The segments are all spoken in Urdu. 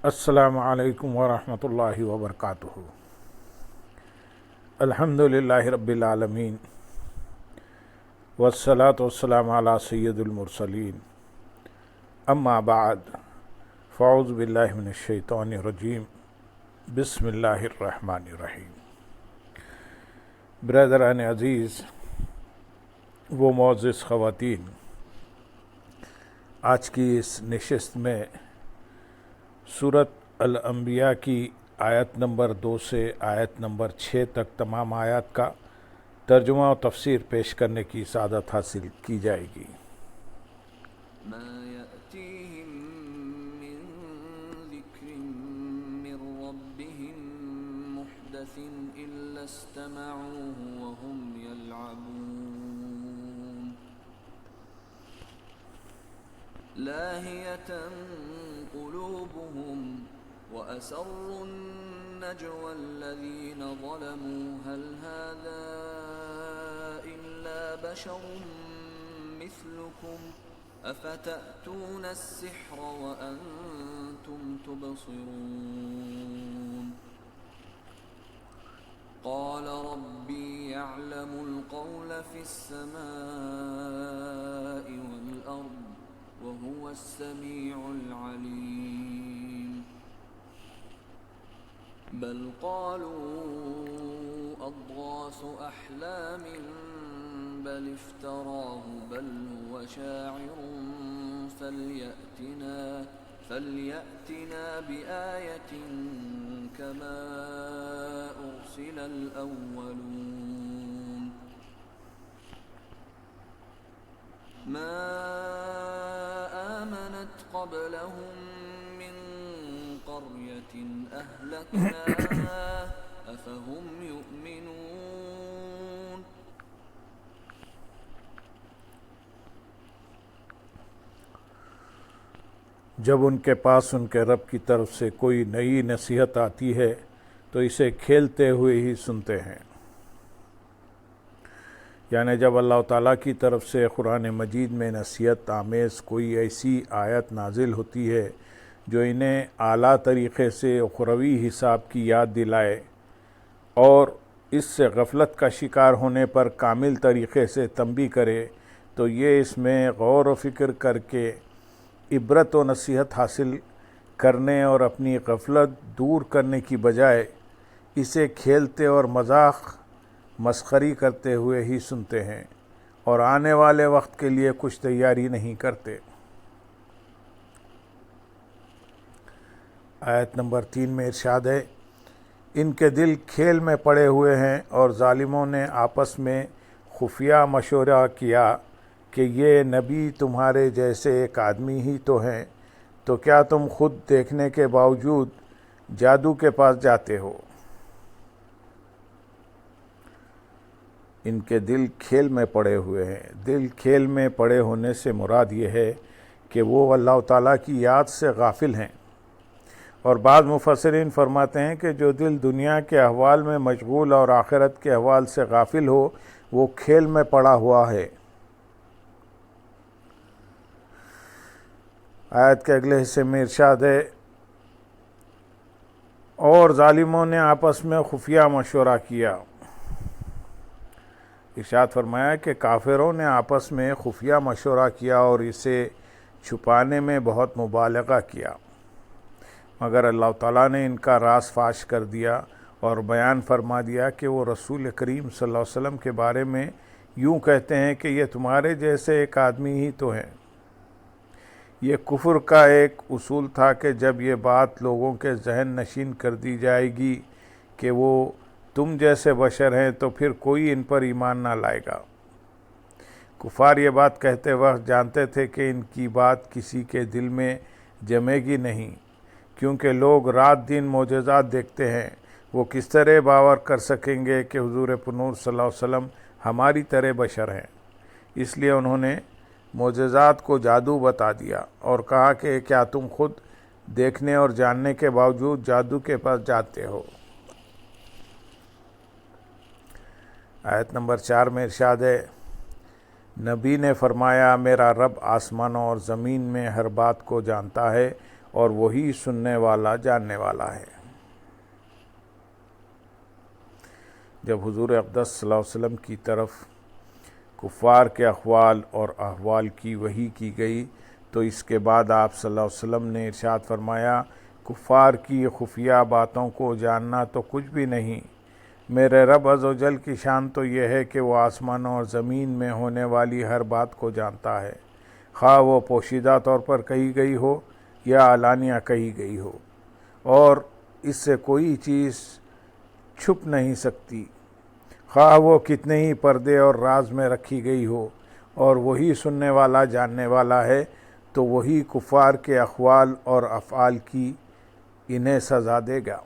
السلام علیکم ورحمۃ اللہ وبرکاتہ۔ الحمد للہ رب العالمین والصلاة والسلام علی سید المرسلین، اما بعد فاعوذ باللہ من الشیطان الرجیم، بسم اللہ الرحمن الرحیم۔ برادران عزیز و معزز خواتین، آج کی اس نشست میں سورۃ الانبیاء کی آیت نمبر 2 سے آیت نمبر 6 تک تمام آیات کا ترجمہ و تفسیر پیش کرنے کی سعادت حاصل کی جائے گی۔ ما يأتيهم من ذكر من ربهم محدث إلا استمعوه وهم يلعبون لاهية قلوبهم وأسروا النجوى الذين ظلموا هل هذا إلا بشر مثلكم أفتأتون السحر وأنتم تبصرون قال ربي يعلم القول في السماء والأرض وهو السميع العليم بل قالوا أضغاث أحلام بل افتراه بل هو شاعر فليأتنا بآية كما أرسل الأولون ما آمنت قبلهم من قرية أهلكناها أفهم يؤمنون جب ان کے پاس ان کے رب کی طرف سے کوئی نئی نصیحت آتی ہے تو اسے کھیلتے ہوئے ہی سنتے ہیں، یعنی جب اللہ تعالیٰ کی طرف سے قرآن مجید میں نصیحت آمیز کوئی ایسی آیت نازل ہوتی ہے جو انہیں اعلیٰ طریقے سے اخروی حساب کی یاد دلائے اور اس سے غفلت کا شکار ہونے پر کامل طریقے سے تنبیہ کرے، تو یہ اس میں غور و فکر کر کے عبرت و نصیحت حاصل کرنے اور اپنی غفلت دور کرنے کی بجائے اسے کھیلتے اور مذاق مسخری کرتے ہوئے ہی سنتے ہیں اور آنے والے وقت کے لیے کچھ تیاری نہیں کرتے۔ آیت نمبر 3 میں ارشاد ہے، ان کے دل کھیل میں پڑے ہوئے ہیں اور ظالموں نے آپس میں خفیہ مشورہ کیا کہ یہ نبی تمہارے جیسے ایک آدمی ہی تو ہیں، تو کیا تم خود دیکھنے کے باوجود جادو کے پاس جاتے ہو؟ ان کے دل کھیل میں پڑے ہوئے ہیں۔ دل کھیل میں پڑے ہونے سے مراد یہ ہے کہ وہ اللہ تعالیٰ کی یاد سے غافل ہیں، اور بعض مفسرین فرماتے ہیں کہ جو دل دنیا کے احوال میں مشغول اور آخرت کے احوال سے غافل ہو وہ کھیل میں پڑا ہوا ہے۔ آیت کے اگلے حصے میں ارشاد ہے، اور ظالموں نے آپس میں خفیہ مشورہ کیا۔ ارشاد فرمایا کہ کافروں نے آپس میں خفیہ مشورہ کیا اور اسے چھپانے میں بہت مبالغہ کیا، مگر اللہ تعالیٰ نے ان کا راز فاش کر دیا اور بیان فرما دیا کہ وہ رسول کریم صلی اللہ علیہ وسلم کے بارے میں یوں کہتے ہیں کہ یہ تمہارے جیسے ایک آدمی ہی تو ہیں۔ یہ کفر کا ایک اصول تھا کہ جب یہ بات لوگوں کے ذہن نشین کر دی جائے گی کہ وہ تم جیسے بشر ہیں تو پھر کوئی ان پر ایمان نہ لائے گا۔ کفار یہ بات کہتے وقت جانتے تھے کہ ان کی بات کسی کے دل میں جمے گی نہیں، کیونکہ لوگ رات دن معجزات دیکھتے ہیں، وہ کس طرح باور کر سکیں گے کہ حضور پنور صلی اللہ علیہ وسلم ہماری طرح بشر ہیں؟ اس لیے انہوں نے معجزات کو جادو بتا دیا اور کہا کہ کیا تم خود دیکھنے اور جاننے کے باوجود جادو کے پاس جاتے ہو؟ آیت نمبر 4 میں ارشاد ہے، نبی نے فرمایا میرا رب آسمانوں اور زمین میں ہر بات کو جانتا ہے اور وہی سننے والا جاننے والا ہے۔ جب حضور اقدس صلی اللہ علیہ وسلم کی طرف کفار کے اقوال اور احوال کی وحی کی گئی تو اس کے بعد آپ صلی اللہ علیہ وسلم نے ارشاد فرمایا، کفار کی خفیہ باتوں کو جاننا تو کچھ بھی نہیں، میرے رب عز و جل کی شان تو یہ ہے کہ وہ آسمانوں اور زمین میں ہونے والی ہر بات کو جانتا ہے، خواہ وہ پوشیدہ طور پر کہی گئی ہو یا علانیہ کہی گئی ہو، اور اس سے کوئی چیز چھپ نہیں سکتی، خواہ وہ کتنے ہی پردے اور راز میں رکھی گئی ہو، اور وہی سننے والا جاننے والا ہے، تو وہی کفار کے اقوال اور افعال کی انہیں سزا دے گا۔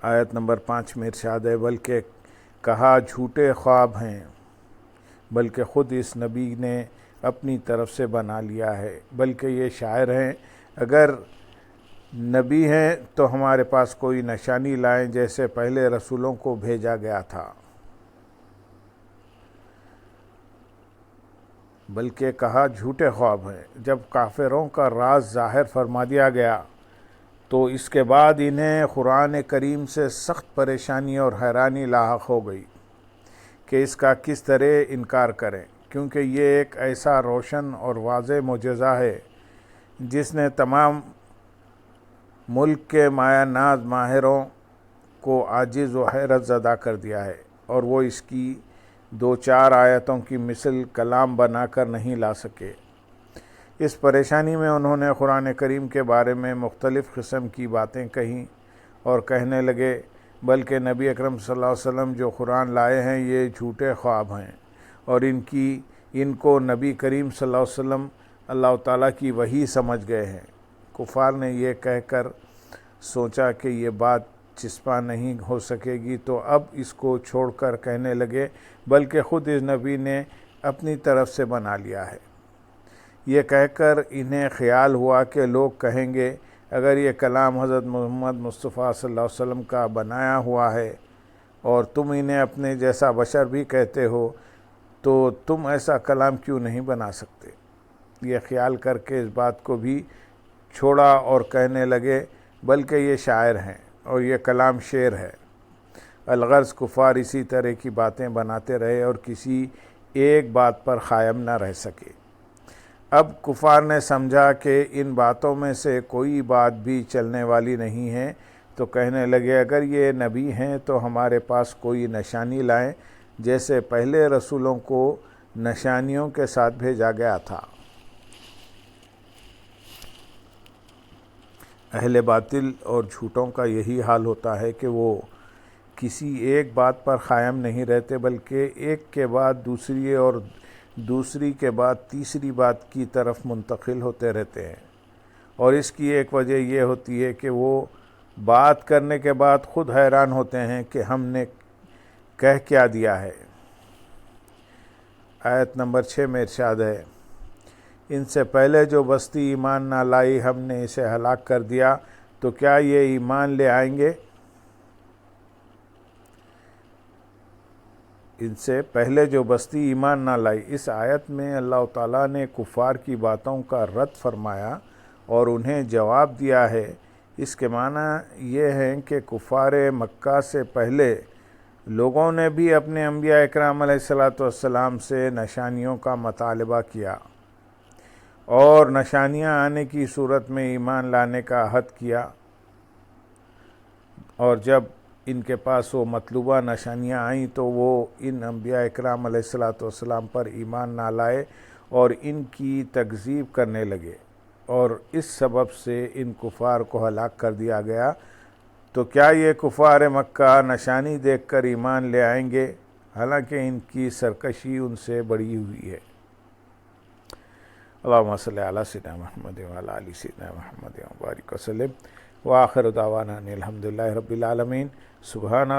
آیت نمبر 5 میں ارشاد ہے، بلکہ کہا جھوٹے خواب ہیں، بلکہ خود اس نبی نے اپنی طرف سے بنا لیا ہے، بلکہ یہ شاعر ہیں، اگر نبی ہیں تو ہمارے پاس کوئی نشانی لائیں جیسے پہلے رسولوں کو بھیجا گیا تھا۔ بلکہ کہا جھوٹے خواب ہیں۔ جب کافروں کا راز ظاہر فرما دیا گیا تو اس کے بعد انہیں قرآن کریم سے سخت پریشانی اور حیرانی لاحق ہو گئی کہ اس کا کس طرح انکار کریں، کیونکہ یہ ایک ایسا روشن اور واضح معجزہ ہے جس نے تمام ملک کے مایہ ناز ماہروں کو عاجز و حیرت زدہ کر دیا ہے، اور وہ اس کی 2-4 آیتوں کی مثل کلام بنا کر نہیں لا سکے۔ اس پریشانی میں انہوں نے قرآن کریم کے بارے میں مختلف قسم کی باتیں کہیں اور کہنے لگے، بلکہ نبی اکرم صلی اللہ علیہ وسلم جو قرآن لائے ہیں یہ جھوٹے خواب ہیں، اور ان کو نبی کریم صلی اللہ علیہ وسلم اللہ تعالیٰ کی وحی سمجھ گئے ہیں۔ کفار نے یہ کہہ کر سوچا کہ یہ بات چسپاں نہیں ہو سکے گی، تو اب اس کو چھوڑ کر کہنے لگے، بلکہ خود اس نبی نے اپنی طرف سے بنا لیا ہے۔ یہ کہہ کر انہیں خیال ہوا کہ لوگ کہیں گے، اگر یہ کلام حضرت محمد مصطفیٰ صلی اللہ علیہ وسلم کا بنایا ہوا ہے اور تم انہیں اپنے جیسا بشر بھی کہتے ہو، تو تم ایسا کلام کیوں نہیں بنا سکتے؟ یہ خیال کر کے اس بات کو بھی چھوڑا اور کہنے لگے، بلکہ یہ شاعر ہیں اور یہ کلام شعر ہے۔ الغرض کفار اسی طرح کی باتیں بناتے رہے اور کسی ایک بات پر قائم نہ رہ سکے۔ اب کفار نے سمجھا کہ ان باتوں میں سے کوئی بات بھی چلنے والی نہیں ہے، تو کہنے لگے، اگر یہ نبی ہیں تو ہمارے پاس کوئی نشانی لائیں جیسے پہلے رسولوں کو نشانیوں کے ساتھ بھیجا گیا تھا۔ اہل باطل اور جھوٹوں کا یہی حال ہوتا ہے کہ وہ کسی ایک بات پر قائم نہیں رہتے، بلکہ ایک کے بعد دوسری اور دوسری کے بعد تیسری بات کی طرف منتقل ہوتے رہتے ہیں، اور اس کی ایک وجہ یہ ہوتی ہے کہ وہ بات کرنے کے بعد خود حیران ہوتے ہیں کہ ہم نے کہہ کیا دیا ہے۔ آیت نمبر 6 میں ارشاد ہے، ان سے پہلے جو بستی ایمان نہ لائی ہم نے اسے ہلاک کر دیا، تو کیا یہ ایمان لے آئیں گے؟ ان سے پہلے جو بستی ایمان نہ لائی، اس آیت میں اللہ تعالیٰ نے کفار کی باتوں کا رد فرمایا اور انہیں جواب دیا ہے۔ اس کے معنی یہ ہیں کہ کفار مکہ سے پہلے لوگوں نے بھی اپنے انبیاء اکرام علیہ السلام سے نشانیوں کا مطالبہ کیا اور نشانیاں آنے کی صورت میں ایمان لانے کا عہد کیا، اور جب ان کے پاس وہ مطلوبہ نشانیاں آئیں تو وہ ان انبیاء اکرام علیہ السلام پر ایمان نہ لائے اور ان کی تکذیب کرنے لگے، اور اس سبب سے ان کفار کو ہلاک کر دیا گیا۔ تو کیا یہ کفار مکہ نشانی دیکھ کر ایمان لے آئیں گے، حالانکہ ان کی سرکشی ان سے بڑی ہوئی ہے۔ اللہم صلی علی سیدنا محمد وعلی آل سیدنا محمد وبارک وسلم، وآخر دعوانا ان الحمدللہ رب العالمین۔ سبحان رب